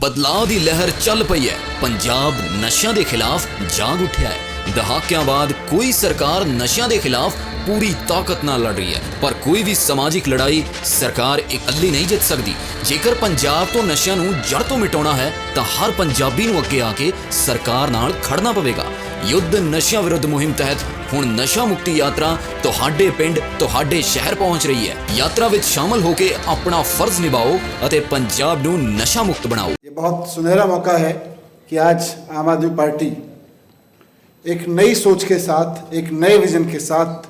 ਬਦਲਾਅ ਦੀ ਲਹਿਰ ਚੱਲ ਪਈ ਹੈ। ਪੰਜਾਬ ਨਸ਼ਿਆਂ ਦੇ ਖਿਲਾਫ ਜਾਗ ਉੱਠਿਆ ਹੈ। ਦਹਾਕਿਆਂ ਬਾਅਦ ਕੋਈ ਸਰਕਾਰ ਨਸ਼ਿਆਂ ਦੇ ਖਿਲਾਫ ਪੂਰੀ ਤਾਕਤ ਨਾਲ ਲੜ ਰਹੀ ਹੈ, ਪਰ ਕੋਈ ਵੀ ਸਮਾਜਿਕ ਲੜਾਈ ਸਰਕਾਰ ਇਕੱਲੀ ਨਹੀਂ ਜਿੱਤ ਸਕਦੀ। ਜੇਕਰ ਪੰਜਾਬ ਤੋਂ ਨਸ਼ਿਆਂ ਨੂੰ ਜੜ ਤੋਂ ਮਿਟਾਉਣਾ ਹੈ ਤਾਂ ਹਰ ਪੰਜਾਬੀ ਨੂੰ ਅੱਗੇ ਆ ਕੇ ਸਰਕਾਰ ਨਾਲ ਖੜਨਾ ਪਵੇਗਾ। ਯੁੱਧ ਨਸ਼ਿਆਂ ਵਿਰੁੱਧ ਮੁਹਿੰਮ ਤਹਿਤ ਹੁਣ ਨਸ਼ਾ ਮੁਕਤੀ ਯਾਤਰਾ ਤੁਹਾਡੇ ਪਿੰਡ ਤੁਹਾਡੇ ਸ਼ਹਿਰ ਪਹੁੰਚ ਰਹੀ ਹੈ। ਯਾਤਰਾ ਵਿੱਚ ਸ਼ਾਮਲ ਹੋ ਕੇ ਆਪਣਾ ਫਰਜ਼ ਨਿਭਾਓ ਅਤੇ ਪੰਜਾਬ ਨੂੰ ਨਸ਼ਾ ਮੁक्त बनाओ। ये बहुत सुनहरा मौका है कि आज आम आदमी पार्टी एक नई सोच के साथ, एक नए विजन के साथ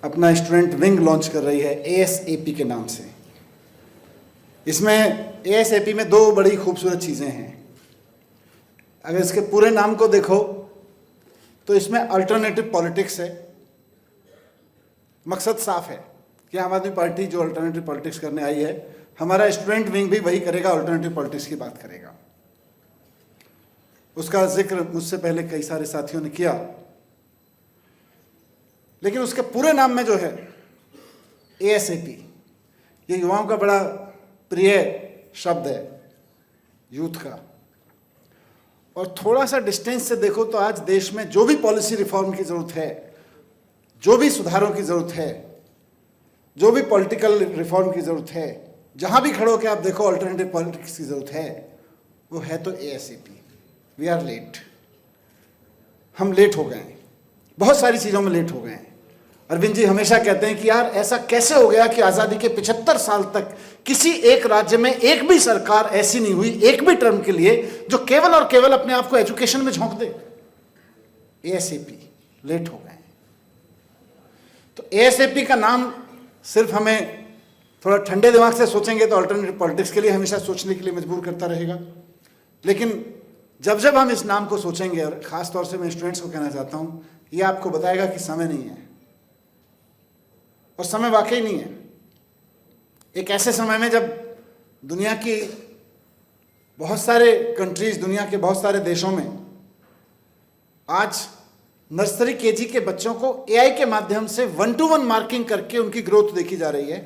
अपना स्टूडेंट विंग लॉन्च कर रही है ASAP के नाम से। इसमें ASAP में दो बड़ी खूबसूरत चीज़ें हैं। अगर इसके पूरे नाम को देखो तो इसमें अल्टरनेटिव पॉलिटिक्स है। मकसद साफ है कि आम आदमी पार्टी जो अल्टरनेटिव पॉलिटिक्स करने आई है, हमारा स्टूडेंट विंग भी वही करेगा, अल्टरनेटिव पॉलिटिक्स की बात करेगा। उसका जिक्र मुझसे पहले कई सारे साथियों ने किया, लेकिन उसके पूरे नाम में जो है ASAP, ये युवाओं का बड़ा प्रिय शब्द है, यूथ का। और थोड़ा सा डिस्टेंस से देखो तो आज देश में जो भी पॉलिसी रिफॉर्म की ज़रूरत है, जो भी सुधारों की ज़रूरत है, जो भी पॉलिटिकल रिफॉर्म की ज़रूरत है, जहाँ भी खड़ो के आप देखो अल्टरनेटिव पॉलिटिक्स की ज़रूरत है, वो है तो ASAP। वी आर लेट, हम लेट हो गए हैं, बहुत सारी चीज़ों में लेट हो गए हैं। अरविंद जी हमेशा कहते हैं कि यार ऐसा कैसे हो गया कि आज़ादी के 75 साल तक किसी एक राज्य में एक भी सरकार ऐसी नहीं हुई, एक भी टर्म के लिए, जो केवल और केवल अपने आप को एजुकेशन में झोंक दे। ASAP, लेट हो गए। तो ASAP का नाम सिर्फ हमें थोड़ा ठंडे दिमाग से सोचेंगे तो अल्टरनेटिव पॉलिटिक्स के लिए हमेशा सोचने के लिए मजबूर करता रहेगा। लेकिन जब जब हम इस नाम को सोचेंगे, और ख़ास तौर से मैं स्टूडेंट्स को कहना चाहता हूँ, ये आपको बताएगा कि समय नहीं है, और समय वाकई नहीं है। एक ऐसे समय में जब दुनिया की बहुत सारे कंट्रीज़, दुनिया के बहुत सारे देशों में आज नर्सरी केजी के बच्चों को AI के माध्यम से 1-to-1 मार्किंग करके उनकी ग्रोथ देखी जा रही है,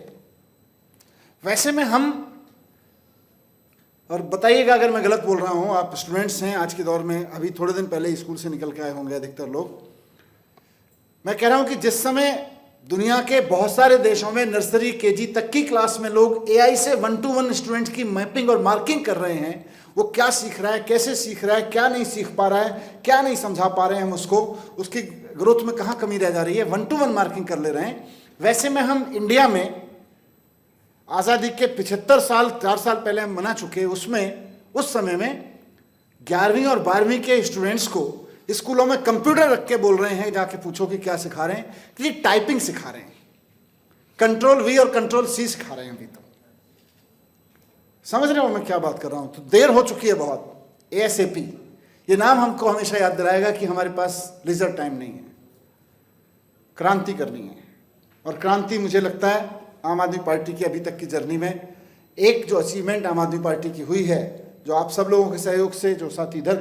वैसे में हम, और बताइएगा अगर मैं गलत बोल रहा हूँ, आप स्टूडेंट्स हैं आज के दौर में, अभी थोड़े दिन पहले स्कूल से निकल के आए होंगे अधिकतर लोग। मैं कह रहा हूँ कि जिस समय दुनिया के बहुत सारे देशों में नर्सरी केजी तक की क्लास में लोग AI से 1-to-1 स्टूडेंट की मैपिंग और मार्किंग कर रहे हैं, वो क्या सीख रहा है, कैसे सीख रहा है, क्या नहीं सीख पा रहा है, क्या नहीं समझा पा रहे हैं हम उसको, उसकी ग्रोथ में कहाँ कमी रह जा रही है, 1-to-1 मार्किंग कर ले रहे हैं। वैसे में हम इंडिया में आज़ादी के 75 साल, 4 साल पहले हम मना चुके, उसमें उस समय में 11वीं और 12वीं के स्टूडेंट्स को स्कूलों में कंप्यूटर रख के बोल रहे हैं, जाके पूछो कि क्या सिखा रहे हैं, कि ये टाइपिंग सिखा रहे हैं, Ctrl+V और Ctrl+C सिखा रहे हैं। अभी तो समझ रहे हो मैं क्या बात कर रहा हूँ? तो देर हो चुकी है बहुत। ASAP ये नाम हमको हमेशा याद दिलाएगा कि हमारे पास लीजर टाइम नहीं है, क्रांति करनी है। और क्रांति मुझे लगता है आम आदमी पार्टी की अभी तक की जर्नी में एक जो अचीवमेंट आम आदमी पार्टी की हुई है, जो आप सब लोगों के सहयोग से, जो साथी इधर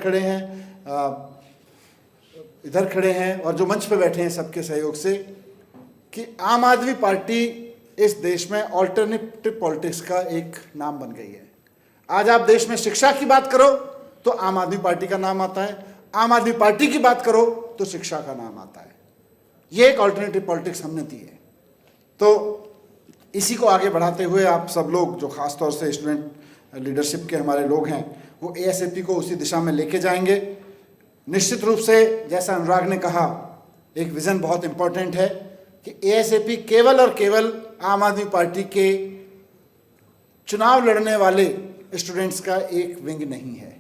खड़े हैं और जो मंच पे बैठे हैं, सबके सहयोग से, कि आम आदमी पार्टी इस देश में अल्टरनेटिव पॉलिटिक्स का एक नाम बन गई है। आज आप देश में शिक्षा की बात करो तो आम आदमी पार्टी का नाम आता है, आम आदमी पार्टी की बात करो तो शिक्षा का नाम आता है। ये एक अल्टरनेटिव पॉलिटिक्स हमने दी है। तो इसी को आगे बढ़ाते हुए आप सब लोग, जो ख़ास तौर से स्टूडेंट लीडरशिप के हमारे लोग हैं, वो ASAP को उसी दिशा में लेके जाएंगे। निश्चित रूप से जैसा अनुराग ने कहा, एक विज़न बहुत इम्पोर्टेंट है कि ASAP केवल और केवल आम आदमी पार्टी के चुनाव लड़ने वाले स्टूडेंट्स का एक विंग नहीं है।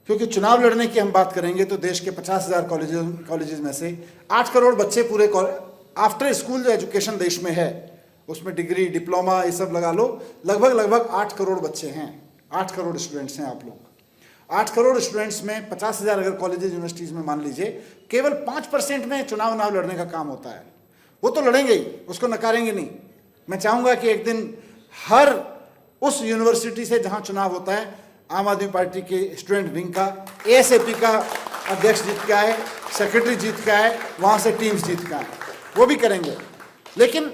क्योंकि चुनाव लड़ने की हम बात करेंगे तो देश के 50,000 कॉलेजेस में से 8 करोड़ बच्चे पूरे आफ्टर स्कूल जो एजुकेशन देश में है, उसमें डिग्री, डिप्लोमा, ये सब लगा लो, लगभग 8 करोड़ बच्चे हैं, 8 करोड़ स्टूडेंट्स हैं आप लोग। 8 करोड़ स्टूडेंट्स में 50,000 अगर कॉलेजेस यूनिवर्सिटीज़ में मान लीजिए, केवल 5% में चुनाव लड़ने का काम होता है। वो तो लड़ेंगे ही, उसको नकारेंगे नहीं। मैं चाहूँगा कि एक दिन हर उस यूनिवर्सिटी से जहाँ चुनाव होता है, आम आदमी पार्टी के स्टूडेंट विंग का, ASAP का अध्यक्ष जीत के आए, सेक्रेटरी जीत के आए, वहाँ से टीम्स जीत के आए, वो भी करेंगे। लेकिन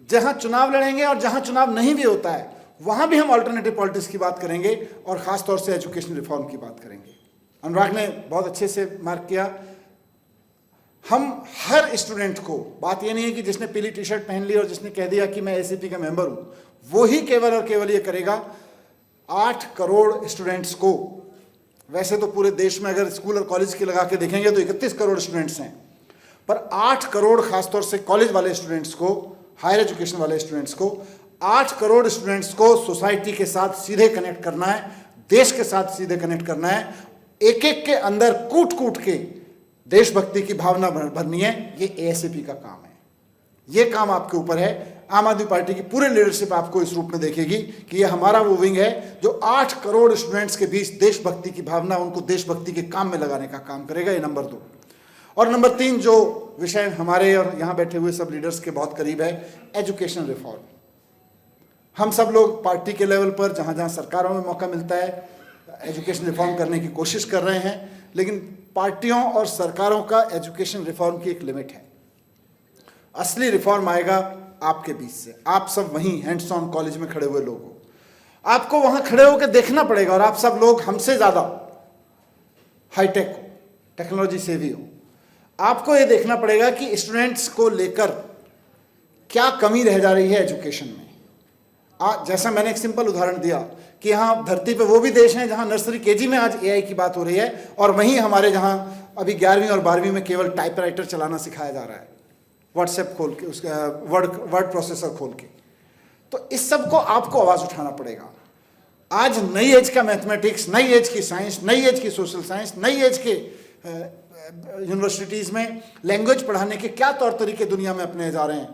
जहां चुनाव लड़ेंगे और जहां चुनाव नहीं भी होता है, वहाँ भी हम अल्टरनेटिव पॉलिटिक्स की बात करेंगे और ख़ास तौर से एजुकेशन रिफॉर्म की बात करेंगे। अनुराग ने बहुत अच्छे से मार्क किया, हम हर स्टूडेंट को, बात ये नहीं है कि जिसने पीली टी शर्ट पहन ली और जिसने कह दिया कि मैं एसीपी का मेंबर हूँ, वो ही केवल और केवल ये करेगा। 8 करोड़ स्टूडेंट्स को, वैसे तो पूरे देश में अगर स्कूल और कॉलेज की लगा के देखेंगे तो 31 करोड़ स्टूडेंट्स हैं, पर 8 करोड़ खासतौर से कॉलेज वाले स्टूडेंट्स को, हायर एजुकेशन वाले स्टूडेंट्स को, 8 करोड़ स्टूडेंट्स को सोसाइटी के साथ सीधे कनेक्ट करना है, देश के साथ सीधे कनेक्ट करना है, एक एक के अंदर कूट कूट के देशभक्ति की भावना भरनी है। ये एएसएपी का काम है, ये काम आपके ऊपर है। आम आदमी पार्टी की पूरे लीडरशिप आपको इस रूप में देखेगी कि ये हमारा वो विंग है जो 8 करोड़ स्टूडेंट्स के बीच देशभक्ति की भावना, उनको देशभक्ति के काम में लगाने का काम करेगा। ये नंबर 2। और नंबर 3 जो विषय हमारे और यहाँ बैठे हुए सब लीडर्स के बहुत करीब है, एजुकेशन रिफॉर्म। हम सब लोग पार्टी के लेवल पर जहाँ जहाँ सरकारों में मौका मिलता है एजुकेशन रिफॉर्म करने की कोशिश कर रहे हैं, लेकिन पार्टियों और सरकारों का एजुकेशन रिफॉर्म की एक लिमिट है। असली रिफॉर्म आएगा आपके बीच से। आप सब वहीं हैंड्स ऑन कॉलेज में खड़े हुए लोग हो, आपको वहां खड़े होकर देखना पड़ेगा। और आप सब लोग हमसे ज्यादा हाईटेक हो, टेक्नोलॉजी सेवी हो, आपको ये देखना पड़ेगा कि स्टूडेंट्स को लेकर क्या कमी रह जा रही है एजुकेशन में। जैसा मैंने एक सिंपल उदाहरण दिया कि यहाँ धरती पे वो भी देश हैं जहाँ नर्सरी केजी में आज एआई की बात हो रही है, और वहीं हमारे जहाँ अभी 11वीं और 12वीं में केवल टाइपराइटर चलाना सिखाया जा रहा है, व्हाट्सएप खोल के, उसका वर्ड प्रोसेसर खोल के। तो इस सब को आपको आवाज़ उठाना पड़ेगा। आज नई एज का मैथमेटिक्स, नई एज की साइंस, नई एज की सोशल साइंस, नई एज के यूनिवर्सिटीज़ में लैंग्वेज पढ़ाने के क्या तौर तरीके दुनिया में अपने जा रहे हैं।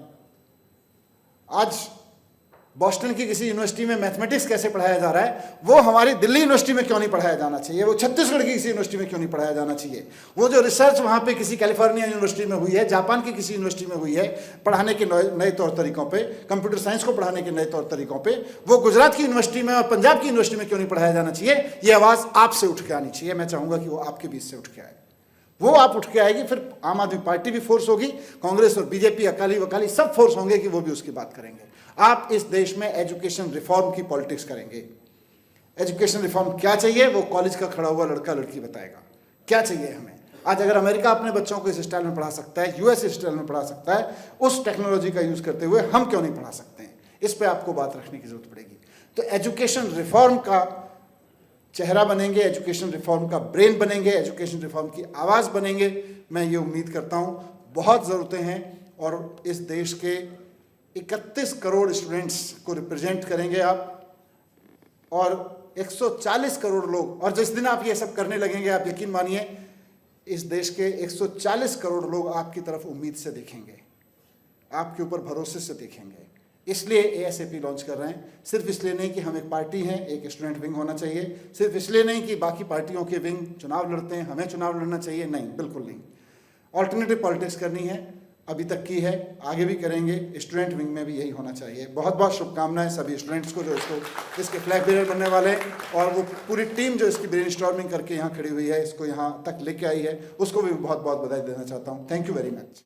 आज बॉस्टन की किसी यूनिवर्सिटी में मैथमेटिक्स कैसे पढ़ाया जा रहा है, वो हमारी दिल्ली यूनिवर्सिटी में क्यों नहीं पढ़ाया जाना चाहिए, वो छत्तीसगढ़ की किसी यूनिवर्सिटी में क्यों नहीं पढ़ाया जाना चाहिए। वो जो रिसर्च वहाँ पे किसी कैलिफोर्निया यूनिवर्सिटी में हुई है, जापान की किसी यूनिवर्सिटी में हुई है पढ़ाने के नए तौर तरीकों पे, कंप्यूटर साइंस को पढ़ाने के नए तौर तरीकों पे, वो गुजरात की यूनिवर्सिटी में और पंजाब की यूनिवर्सिटी में क्यों नहीं पढ़ाया जाना चाहिए। ये आवाज़ आपसे उठ के आनी चाहिए। मैं चाहूँगा कि वो आपके बीच से उठ के आए। वो आप उठ के आएगी, फिर आम आदमी पार्टी भी फोर्स होगी, कांग्रेस और बीजेपी, अकाली वकाली सब फोर्स होंगे कि वो भी उसकी बात करेंगे। आप इस देश में एजुकेशन रिफॉर्म की पॉलिटिक्स करेंगे। एजुकेशन रिफॉर्म क्या चाहिए वो कॉलेज का खड़ा हुआ लड़का लड़की बताएगा क्या चाहिए हमें। आज अगर अमेरिका अपने बच्चों को इस स्टाइल में पढ़ा सकता है, यूएस इस स्टाइल में पढ़ा सकता है, उस टेक्नोलॉजी का यूज करते हुए हम क्यों नहीं पढ़ा सकते हैं। इस पर आपको बात रखने की जरूरत पड़ेगी। तो एजुकेशन रिफॉर्म का चेहरा बनेंगे, एजुकेशन रिफॉर्म का ब्रेन बनेंगे, एजुकेशन रिफॉर्म की आवाज़ बनेंगे। मैं ये उम्मीद करता हूँ बहुत ज़रूरतें हैं और इस देश के 31 करोड़ स्टूडेंट्स को रिप्रेजेंट करेंगे आप, और 140 करोड़ लोग। और जिस दिन आप ये सब करने लगेंगे, आप यकीन मानिए इस देश के 140 करोड़ लोग आपकी तरफ उम्मीद से देखेंगे, आपके ऊपर भरोसे से देखेंगे। इसलिए एएसएपी लॉन्च कर रहे हैं। सिर्फ इसलिए नहीं कि हम एक पार्टी हैं, एक स्टूडेंट विंग होना चाहिए, सिर्फ इसलिए नहीं कि बाकी पार्टियों के विंग चुनाव लड़ते हैं, हमें चुनाव लड़ना चाहिए, नहीं, बिल्कुल नहीं। ऑल्टरनेटिव पॉलिटिक्स करनी है, अभी तक की है, आगे भी करेंगे। स्टूडेंट विंग में भी यही होना चाहिए। बहुत बहुत शुभकामनाएं सभी स्टूडेंट्स को जो इसके फ्लैग बेरर बनने वाले हैं, और वो पूरी टीम जो इसकी ब्रेनस्टॉर्मिंग करके यहाँ खड़ी हुई है, इसको यहाँ तक लेके आई है, उसको भी बहुत बहुत बधाई देना चाहता हूँ। Thank you very much.